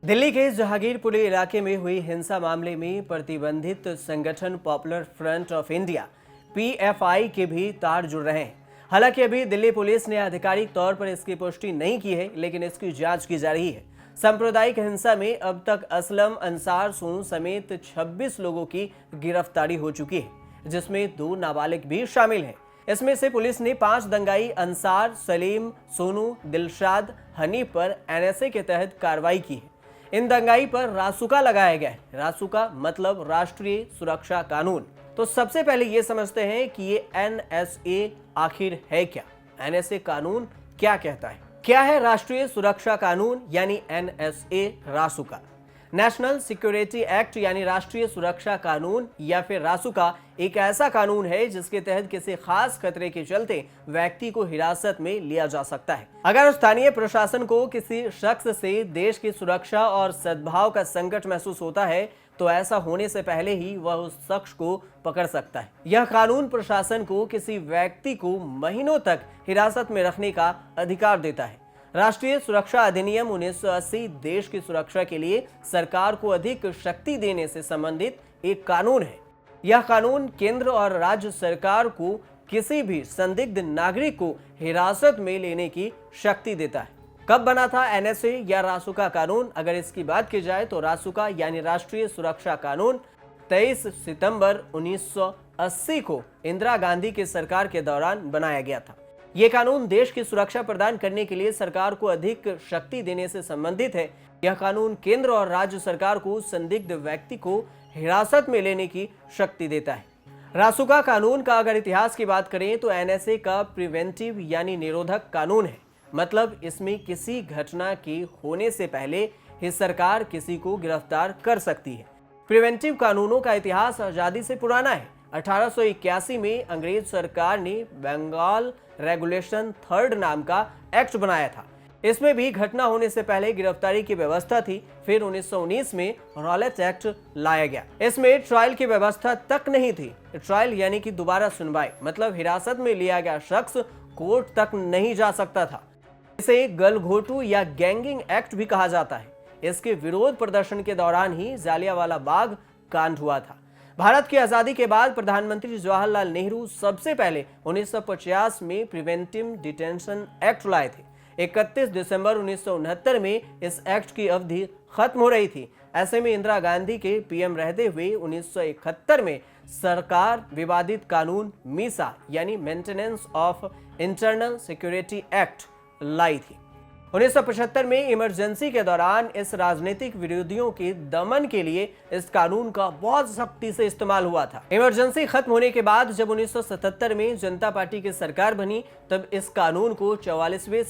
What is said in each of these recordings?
दिल्ली के जहांगीरपुरी इलाके में हुई हिंसा मामले में प्रतिबंधित संगठन popular front of India PFI के भी तार जुड़ रहे हैं। हालांकि अभी दिल्ली पुलिस ने आधिकारिक तौर पर इसकी पुष्टि नहीं की है, लेकिन इसकी जांच की जा रही है। सांप्रदायिक हिंसा में अब तक असलम, अंसार, सोनू समेत 26 लोगों की गिरफ्तारी हो चुकी है, जिसमें 2 नाबालिग भी शामिल हैं। इसमें से पुलिस ने 5 दंगाई अंसार, सलीम, सोनू, दिलशाद, हनीफ पर एनएसए के तहत कार्रवाई की है। इन दंगाई पर रासुका लगाया गया है। रासुका मतलब राष्ट्रीय सुरक्षा कानून। तो सबसे पहले ये समझते हैं कि ये एनएसए आखिर है क्या। एनएसए कानून क्या कहता है? क्या है राष्ट्रीय सुरक्षा कानून यानी एनएसए रासुका? नेशनल सिक्योरिटी एक्ट यानी राष्ट्रीय सुरक्षा कानून या फिर रासुका एक ऐसा कानून है जिसके तहत किसी खास खतरे के चलते व्यक्ति को हिरासत में लिया जा सकता है। अगर स्थानीय प्रशासन को किसी शख्स से देश की सुरक्षा और सद्भाव का संकट महसूस होता है तो ऐसा होने से पहले ही वह उस शख्स को पकड़ सकता है। यह कानून प्रशासन को किसी व्यक्ति को महीनों तक हिरासत में रखने का अधिकार देता है। राष्ट्रीय सुरक्षा अधिनियम 1980 देश की सुरक्षा के लिए सरकार को अधिक शक्ति देने से संबंधित एक कानून है। यह कानून केंद्र और राज्य सरकार को किसी भी संदिग्ध नागरिक को हिरासत में लेने की शक्ति देता है। कब बना था एनएसए या रासुका कानून? अगर इसकी बात की जाए तो रासुका यानी राष्ट्रीय सुरक्षा कानून 23 सितंबर 1980 को इंदिरा गांधी की सरकार के दौरान बनाया गया था। ये कानून देश की सुरक्षा प्रदान करने के लिए सरकार को अधिक शक्ति देने से संबंधित है। यह कानून केंद्र और राज्य सरकार को संदिग्ध व्यक्ति को हिरासत में लेने की शक्ति देता है। रासुका कानून का अगर इतिहास की बात करें तो एनएसए का प्रिवेंटिव यानी निरोधक कानून है। मतलब इसमें किसी घटना के होने से पहले ही सरकार किसी को गिरफ्तार कर सकती है। प्रिवेंटिव कानूनों का इतिहास आजादी से पुराना है। 1881 में अंग्रेज सरकार ने बंगाल रेगुलेशन 3 नाम का एक्ट बनाया था। इसमें भी घटना होने से पहले गिरफ्तारी की व्यवस्था थी। फिर 1919 में रॉलेट एक्ट लाया गया। इसमें ट्रायल की व्यवस्था तक नहीं थी। ट्रायल यानी कि दोबारा सुनवाई, मतलब हिरासत में लिया गया शख्स कोर्ट तक नहीं जा सकता था। इसे गलघोटू या गैंगिंग एक्ट भी कहा जाता है। इसके विरोध प्रदर्शन के दौरान ही जालियांवाला बाग कांड हुआ था। भारत की आजादी के बाद प्रधानमंत्री जवाहरलाल नेहरू सबसे पहले 1950 में प्रिवेंटिव डिटेंशन एक्ट लाए थे। 31 दिसंबर 1969 में इस एक्ट की अवधि खत्म हो रही थी। ऐसे में इंदिरा गांधी के पीएम रहते हुए 1971 में सरकार विवादित कानून मीसा यानी maintenance of internal security act लाई थी। 1975 में इमरजेंसी के दौरान इस राजनीतिक विरोधियों के दमन के लिए इस कानून का बहुत सख्ती से इस्तेमाल हुआ था। इमरजेंसी खत्म होने के बाद जब 1977 में जनता पार्टी की सरकार बनी, तब इस कानून को 44वें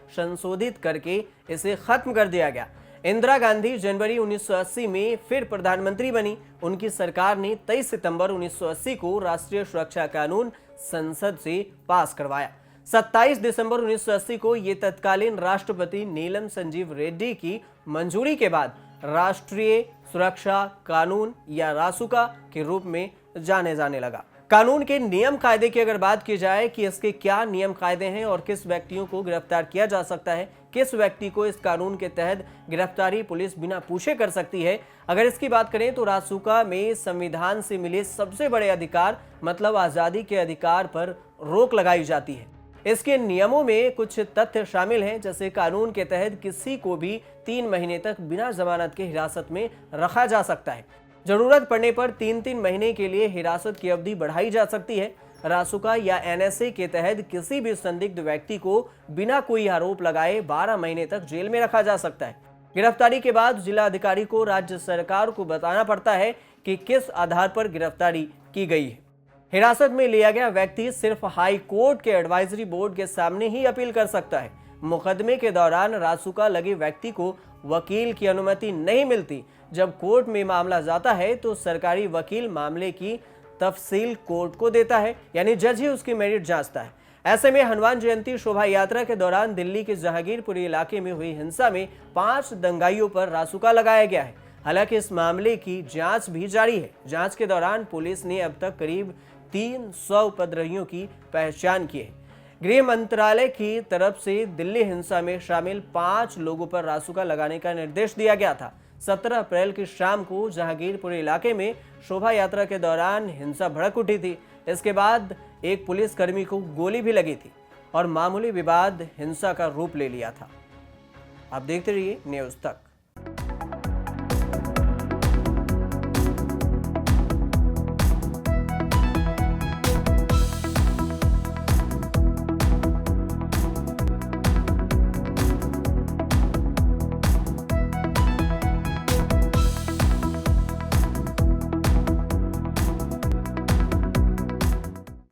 संशोधित करके इसे खत्म कर दिया गया। इंदिरा गांधी जनवरी 1980 में फिर प्रधानमंत्री बनी। उनकी सरकार ने 23 सितंबर 1980 को राष्ट्रीय सुरक्षा कानून संसद से पास करवाया। 27 दिसंबर 1980 को ये तत्कालीन राष्ट्रपति नीलम संजीव रेड्डी की मंजूरी के बाद राष्ट्रीय सुरक्षा कानून या रासुका के रूप में जाने लगा। कानून के नियम कायदे की अगर बात की जाए कि इसके क्या नियम कायदे हैं और किस व्यक्तियों को गिरफ्तार किया जा सकता है, किस व्यक्ति को इस कानून के तहत गिरफ्तारी पुलिस बिना पूछे कर सकती है, अगर इसकी बात करें तो रासुका में संविधान से मिले सबसे बड़े अधिकार मतलब आजादी के अधिकार पर रोक लगाई जाती है। इसके नियमों में कुछ तथ्य शामिल हैं, जैसे कानून के तहत किसी को भी 3 महीने तक बिना जमानत के हिरासत में रखा जा सकता है। जरूरत पड़ने पर 3-3 महीने के लिए हिरासत की अवधि बढ़ाई जा सकती है। रासुका या एनएसए के तहत किसी भी संदिग्ध व्यक्ति को बिना कोई आरोप लगाए 12 महीने तक जेल में रखा जा सकता है। गिरफ्तारी के बाद जिला अधिकारी को राज्य सरकार को बताना पड़ता है कि किस आधार पर गिरफ्तारी की गई है। हिरासत में लिया गया व्यक्ति सिर्फ हाई कोर्ट के एडवाइजरी बोर्ड के सामने ही अपील कर सकता है। मुकदमे के दौरान रासुका लगे व्यक्ति को वकील की अनुमति नहीं मिलती। जब कोर्ट में मामला जाता है तो सरकारी वकील मामले की तफसील कोर्ट को देता है, यानी जज ही उसकी मेरिट जांचता है। ऐसे में हनुमान जयंती शोभा यात्रा के दौरान दिल्ली के जहांगीरपुरी इलाके में हुई हिंसा में 5 दंगाइयों पर रासुका लगाया गया है। हालांकि इस मामले की जांच भी जारी है। जांच के दौरान पुलिस ने अब तक करीब 300 उपद्रवियों की पहचान की है। गृह मंत्रालय की तरफ से दिल्ली हिंसा में शामिल 5 लोगों पर रासुका लगाने का निर्देश दिया गया था। 17 अप्रैल की शाम को जहांगीरपुरी इलाके में शोभा यात्रा के दौरान हिंसा भड़क उठी थी। इसके बाद एक पुलिसकर्मी को गोली भी लगी थी और मामूली विवाद हिंसा का रूप ले लिया था। आप देखते रहिए न्यूज़ तक।